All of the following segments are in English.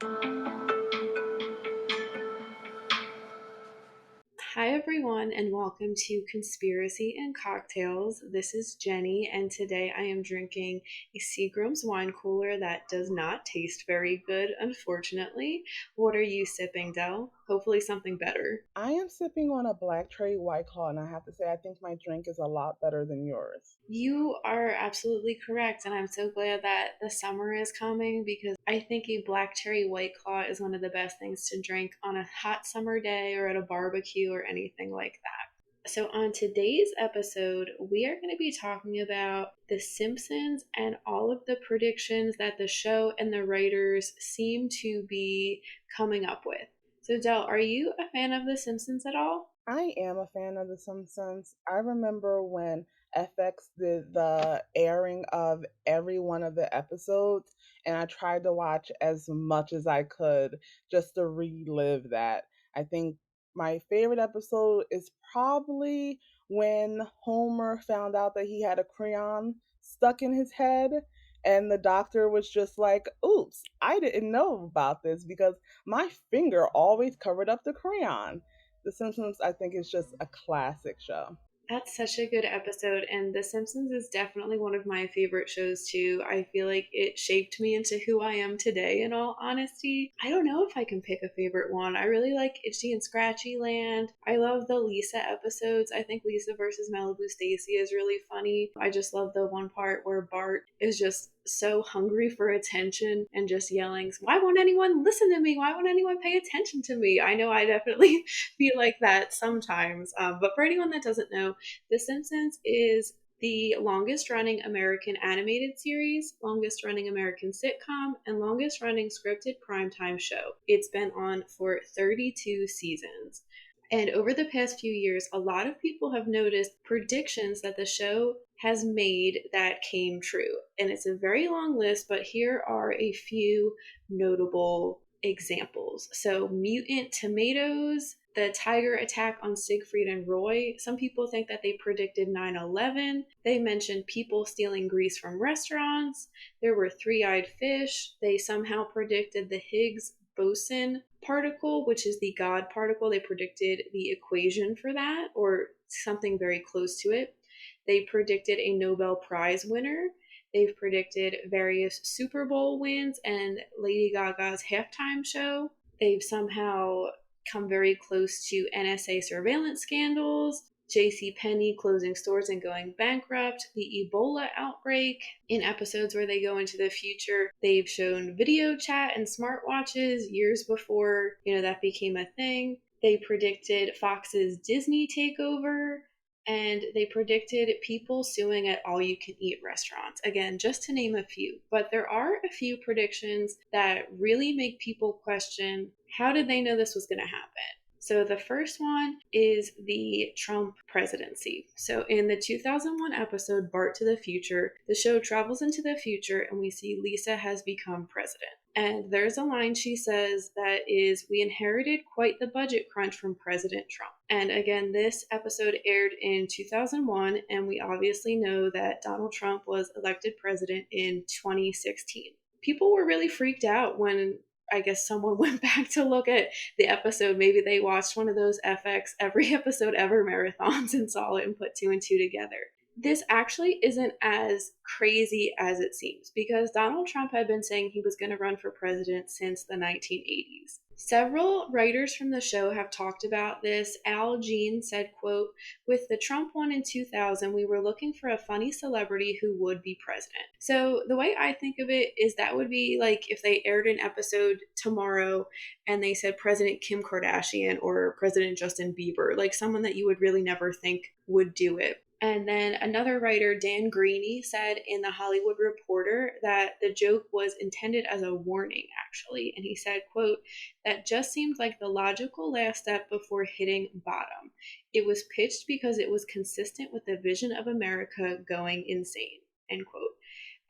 Hi, everyone, and welcome to Conspiracy and Cocktails. This is Jenny, and today I am drinking a Seagram's wine cooler that does not taste very good, unfortunately. What are you sipping, Del? Hopefully, something better. I am sipping on a black cherry white claw, and I have to say, I think my drink is a lot better than yours. You are absolutely correct, and I'm so glad that the summer is coming because I think a black cherry white claw is one of the best things to drink on a hot summer day or at a barbecue or anything like that. So, on today's episode, we are going to be talking about The Simpsons and all of the predictions that the show and the writers seem to be coming up with. So, Del, are you a fan of The Simpsons at all? I am a fan of The Simpsons. I remember when FX did the airing of every one of the episodes, and I tried to watch as much as I could just to relive that. I think my favorite episode is probably when Homer found out that he had a crayon stuck in his head. And the doctor was just like, oops, I didn't know about this because my finger always covered up the crayon. The Simpsons, I think, is just a classic show. That's such a good episode, and The Simpsons is definitely one of my favorite shows too. I feel like it shaped me into who I am today, in all honesty. I don't know if I can pick a favorite one. I really like Itchy and Scratchy Land. I love the Lisa episodes. I think Lisa versus Malibu Stacy is really funny. I just love the one part where Bart is just so hungry for attention and just yelling, "Why won't anyone listen to me? Why won't anyone pay attention to me?" I know I definitely feel like that sometimes. But for anyone that doesn't know, The Simpsons is the longest running American animated series, longest running American sitcom, and longest running scripted primetime show. It's been on for 32 seasons. And over the past few years, a lot of people have noticed predictions that the show has made that came true. And it's a very long list, but here are a few notable examples. So, mutant tomatoes, the tiger attack on Siegfried and Roy. Some people think that they predicted 9/11. They mentioned people stealing grease from restaurants. There were three eyed fish. They somehow predicted the Higgs boson particle, which is the God particle. They predicted the equation for that or something very close to it. They predicted a Nobel Prize winner. They've predicted various Super Bowl wins and Lady Gaga's halftime show. They've somehow come very close to NSA surveillance scandals, J.C. Penney closing stores and going bankrupt, the Ebola outbreak. In episodes where they go into the future, they've shown video chat and smartwatches years before, that became a thing. They predicted Fox's Disney takeover, and they predicted people suing at all you can eat restaurants. Again, just to name a few. But there are a few predictions that really make people question, how did they know this was going to happen? So the first one is the Trump presidency. So in the 2001 episode Bart to the Future, the show travels into the future and we see Lisa has become president. And there's a line she says that is, "We inherited quite the budget crunch from President Trump." And again, this episode aired in 2001, and we obviously know that Donald Trump was elected president in 2016. People were really freaked out when I guess someone went back to look at the episode. Maybe they watched one of those FX every episode ever marathons and saw it and put two and two together. This actually isn't as crazy as it seems because Donald Trump had been saying he was going to run for president since the 1980s. Several writers from the show have talked about this. Al Jean said, quote, "With the Trump one in 2000, we were looking for a funny celebrity who would be president." So the way I think of it is that would be like if they aired an episode tomorrow and they said President Kim Kardashian or President Justin Bieber, like someone that you would really never think would do it. And then another writer, Dan Greeny, said in The Hollywood Reporter that the joke was intended as a warning, actually. And he said, quote, "That just seemed like the logical last step before hitting bottom. It was pitched because it was consistent with the vision of America going insane," end quote.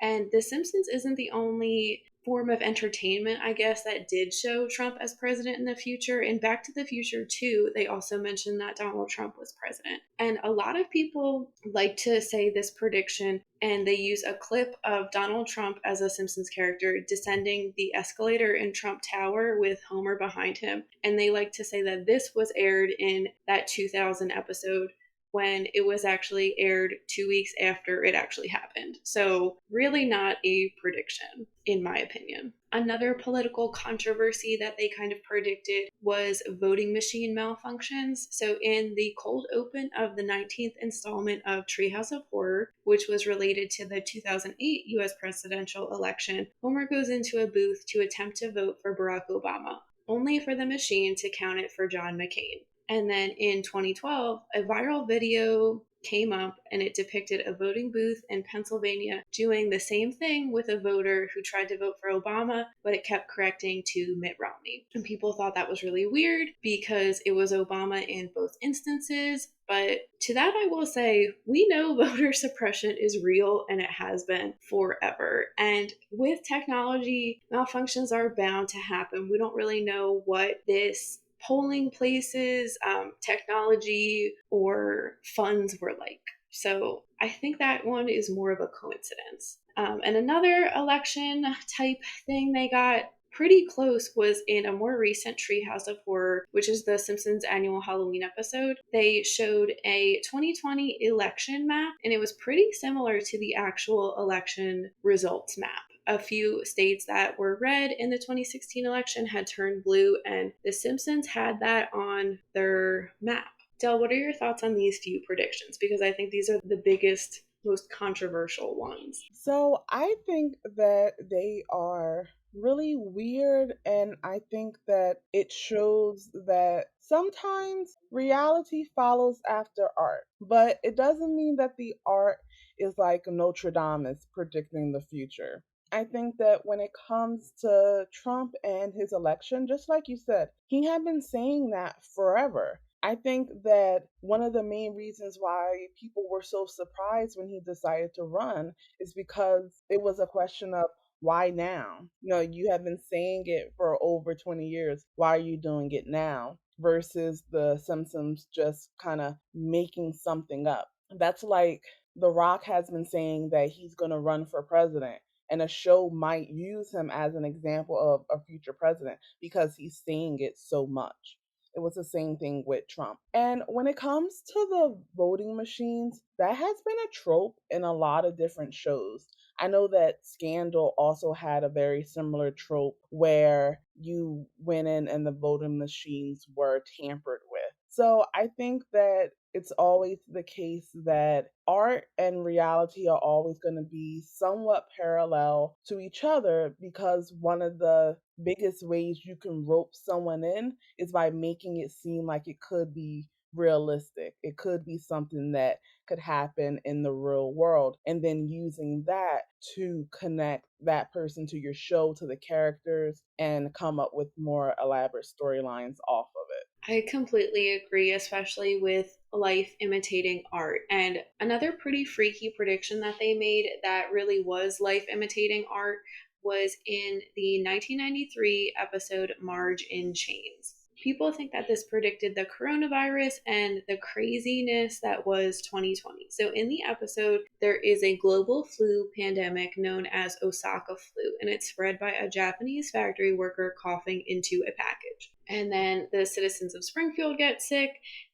And The Simpsons isn't the only form of entertainment, I guess, that did show Trump as president in the future. In Back to the Future 2, they also mentioned that Donald Trump was president. And a lot of people like to say this prediction, and they use a clip of Donald Trump as a Simpsons character descending the escalator in Trump Tower with Homer behind him. And they like to say that this was aired in that 2000 episode when it was actually aired 2 weeks after it actually happened. So, really not a prediction, in my opinion. Another political controversy that they kind of predicted was voting machine malfunctions. So, in the cold open of the 19th installment of Treehouse of Horror, which was related to the 2008 US presidential election, Homer goes into a booth to attempt to vote for Barack Obama, only for the machine to count it for John McCain. And then in 2012, a viral video came up and it depicted a voting booth in Pennsylvania doing the same thing with a voter who tried to vote for Obama, but it kept correcting to Mitt Romney. And people thought that was really weird because it was Obama in both instances. But to that, I will say, we know voter suppression is real and it has been forever. And with technology, malfunctions are bound to happen. We don't really know what this polling places, technology, or funds were like. So I think that one is more of a coincidence. And another election type thing they got pretty close was in a more recent Treehouse of Horror, which is the Simpsons annual Halloween episode. They showed a 2020 election map, and it was pretty similar to the actual election results map. A few states that were red in the 2016 election had turned blue, and The Simpsons had that on their map. Del, what are your thoughts on these few predictions? Because I think these are the biggest, most controversial ones. So I think that they are really weird, and I think that it shows that sometimes reality follows after art, but it doesn't mean that the art is like Notre Dame is predicting the future. I think that when it comes to Trump and his election, just like you said, he had been saying that forever. I think that one of the main reasons why people were so surprised when he decided to run is because it was a question of why now? You have been saying it for over 20 years. Why are you doing it now? Versus the Simpsons just kind of making something up. That's like The Rock has been saying that he's going to run for president, and a show might use him as an example of a future president because he's saying it so much. It was the same thing with Trump. And when it comes to the voting machines, that has been a trope in a lot of different shows. I know that Scandal also had a very similar trope where you went in and the voting machines were tampered with. So I think that it's always the case that art and reality are always going to be somewhat parallel to each other, because one of the biggest ways you can rope someone in is by making it seem like it could be realistic. It could be something that could happen in the real world, and then using that to connect that person to your show, to the characters, and come up with more elaborate storylines off of it. I completely agree, especially with life imitating art. And another pretty freaky prediction that they made that really was life imitating art was in the 1993 episode Marge in Chains. People think that this predicted the coronavirus and the craziness that was 2020. So, in the episode, there is a global flu pandemic known as Osaka flu, and it's spread by a Japanese factory worker coughing into a package. And then the citizens of Springfield get sick.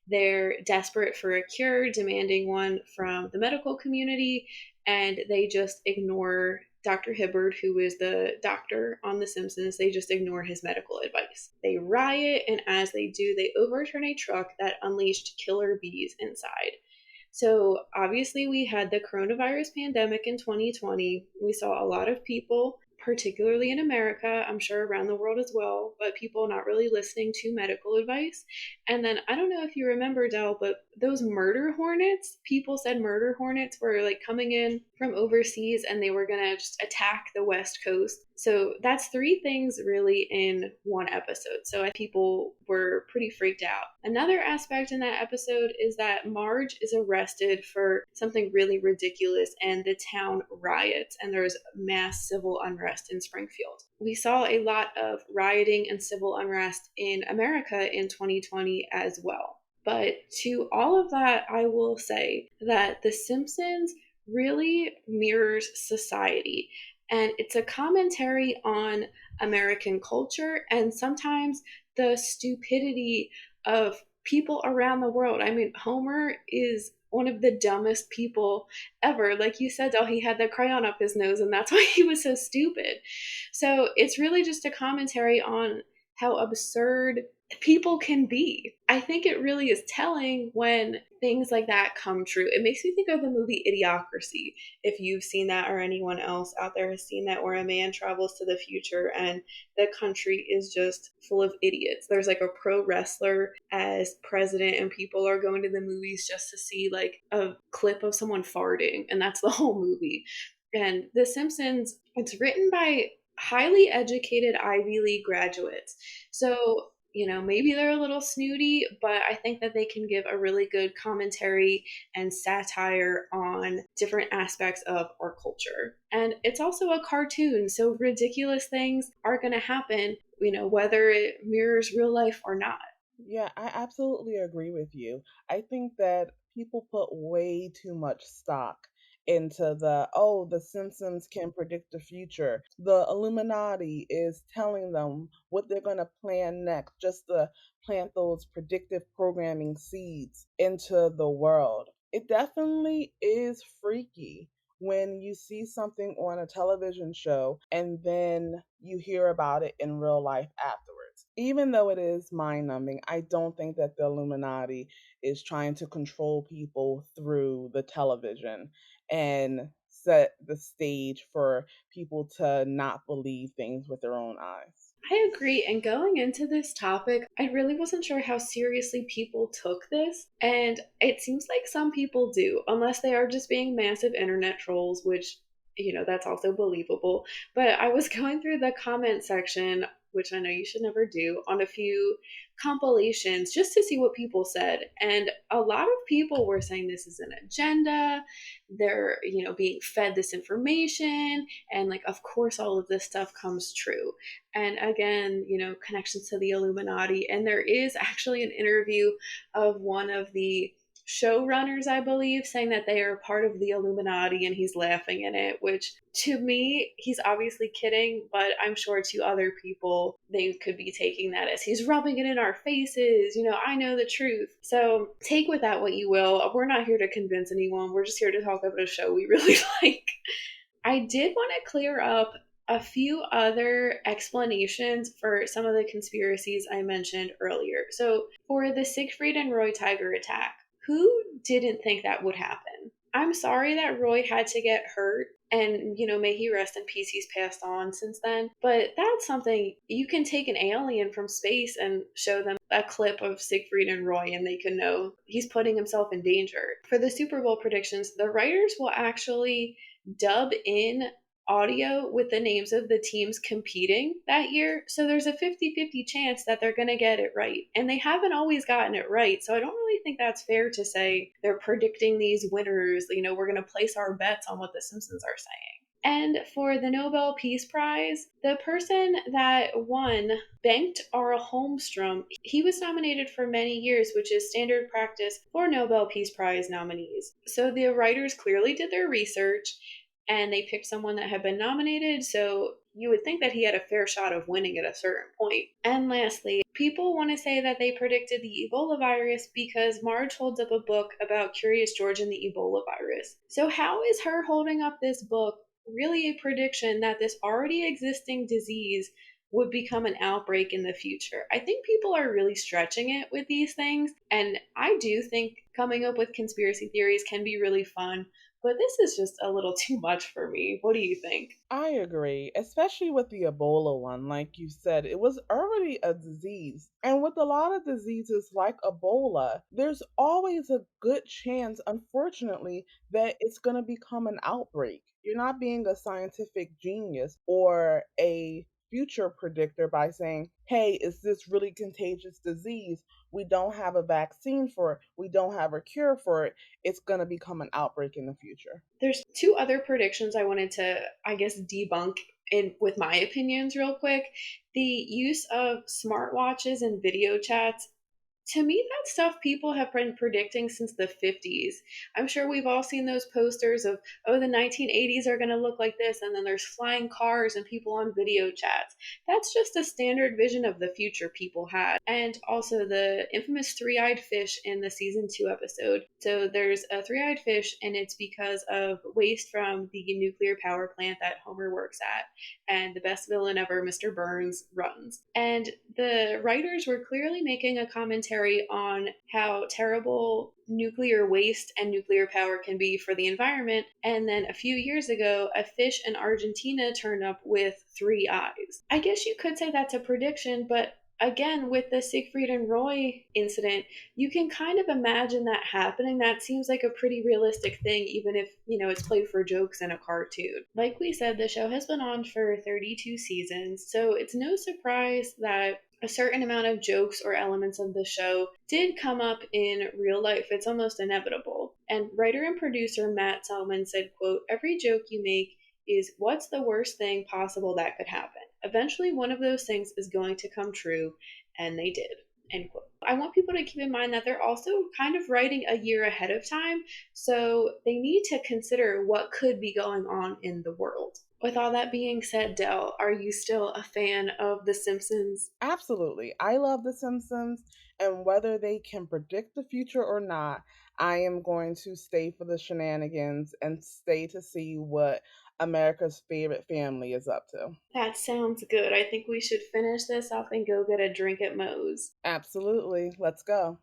They're desperate for a cure, demanding one from the medical community, and they just ignore Dr. Hibbard, who is the doctor on The Simpsons. They just ignore his medical advice. They riot, and as they do, they overturn a truck that unleashed killer bees inside. So obviously we had the coronavirus pandemic in 2020. We saw a lot of people, particularly in America, I'm sure around the world as well, but people not really listening to medical advice. And then I don't know if you remember, Del, but those murder hornets, people said murder hornets were like coming in from overseas and they were going to just attack the West Coast. So that's three things really in one episode. So I think people were pretty freaked out. Another aspect in that episode is that Marge is arrested for something really ridiculous and the town riots and there's mass civil unrest in Springfield. We saw a lot of rioting and civil unrest in America in 2020 as well. But to all of that, I will say that The Simpsons really mirrors society. And it's a commentary on American culture and sometimes the stupidity of people around the world. I mean, Homer is one of the dumbest people ever. Like you said, he had the crayon up his nose, and that's why he was so stupid. So it's really just a commentary on how absurd people can be. I think it really is telling when things like that come true. It makes me think of the movie Idiocracy, if you've seen that or anyone else out there has seen that, where a man travels to the future and the country is just full of idiots. There's like a pro wrestler as president and people are going to the movies just to see like a clip of someone farting, and that's the whole movie. And The Simpsons, it's written by highly educated Ivy League graduates. So, maybe they're a little snooty, but I think that they can give a really good commentary and satire on different aspects of our culture. And it's also a cartoon, so ridiculous things are going to happen, whether it mirrors real life or not. Yeah, I absolutely agree with you. I think that people put way too much stock into the Simpsons can predict the future. The Illuminati is telling them what they're going to plan next, just to plant those predictive programming seeds into the world. It definitely is freaky when you see something on a television show and then you hear about it in real life afterwards. Even though it is mind numbing, I don't think that the Illuminati is trying to control people through the television and set the stage for people to not believe things with their own eyes. I agree. And going into this topic, I really wasn't sure how seriously people took this. And it seems like some people do, unless they are just being massive internet trolls, which, that's also believable. But I was going through the comment section, which I know you should never do, on a few compilations just to see what people said. And a lot of people were saying this is an agenda. They're, being fed this information. And like, of course, all of this stuff comes true. And again, connections to the Illuminati. And there is actually an interview of one of the showrunners, I believe, saying that they are part of the Illuminati and he's laughing in it, which to me, he's obviously kidding, but I'm sure to other people, they could be taking that as he's rubbing it in our faces. I know the truth. So take with that what you will. We're not here to convince anyone. We're just here to talk about a show we really like. I did want to clear up a few other explanations for some of the conspiracies I mentioned earlier. So, for the Siegfried and Roy Tiger attack, who didn't think that would happen? I'm sorry that Roy had to get hurt, and may he rest in peace, he's passed on since then. But that's something you can take an alien from space and show them a clip of Siegfried and Roy, and they can know he's putting himself in danger. For the Super Bowl predictions, the writers will actually dub in audio with the names of the teams competing that year. So there's a 50-50 chance that they're going to get it right. And they haven't always gotten it right. So I don't really think that's fair to say they're predicting these winners. We're going to place our bets on what the Simpsons are saying. And for the Nobel Peace Prize, the person that won, Bengt R. Holmstrom, he was nominated for many years, which is standard practice for Nobel Peace Prize nominees. So the writers clearly did their research and they picked someone that had been nominated, so you would think that he had a fair shot of winning at a certain point. And lastly, people want to say that they predicted the Ebola virus because Marge holds up a book about Curious George and the Ebola virus. So how is her holding up this book really a prediction that this already existing disease would become an outbreak in the future? I think people are really stretching it with these things, and I do think coming up with conspiracy theories can be really fun. but this is just a little too much for me. What do you think? I agree, especially with the Ebola one. Like you said, it was already a disease. And with a lot of diseases like Ebola, there's always a good chance, unfortunately, that it's going to become an outbreak. You're not being a scientific genius or a future predictor by saying, hey, is this really contagious disease? We don't have a vaccine for it. We don't have a cure for it. It's going to become an outbreak in the future. There's two other predictions I wanted to, I guess, debunk in with my opinions real quick. The use of smartwatches and video chats, to me, that stuff people have been predicting since the 50s. I'm sure we've all seen those posters of, oh, the 1980s are going to look like this, and then there's flying cars and people on video chats. That's just a standard vision of the future people had. And also the infamous three eyed fish in the season 2 episode. So there's a three eyed fish, and it's because of waste from the nuclear power plant that Homer works at. And the best villain ever, Mr. Burns, runs. And the writers were clearly making a commentary on how terrible nuclear waste and nuclear power can be for the environment. And then a few years ago, a fish in Argentina turned up with three eyes. I guess you could say that's a prediction, but again, with the Siegfried and Roy incident, you can kind of imagine that happening. That seems like a pretty realistic thing, even if, it's played for jokes in a cartoon. Like we said, the show has been on for 32 seasons, so it's no surprise that a certain amount of jokes or elements of the show did come up in real life. It's almost inevitable. And writer and producer Matt Selman said, quote, every joke you make is what's the worst thing possible that could happen. Eventually, one of those things is going to come true, and they did. End quote. I want people to keep in mind that they're also kind of writing a year ahead of time, so they need to consider what could be going on in the world. With all that being said, Dell, are you still a fan of The Simpsons? Absolutely. I love The Simpsons, and whether they can predict the future or not, I am going to stay for the shenanigans and stay to see what America's favorite family is up to. That sounds good. I think we should finish this up and go get a drink at Moe's. Absolutely. Let's go.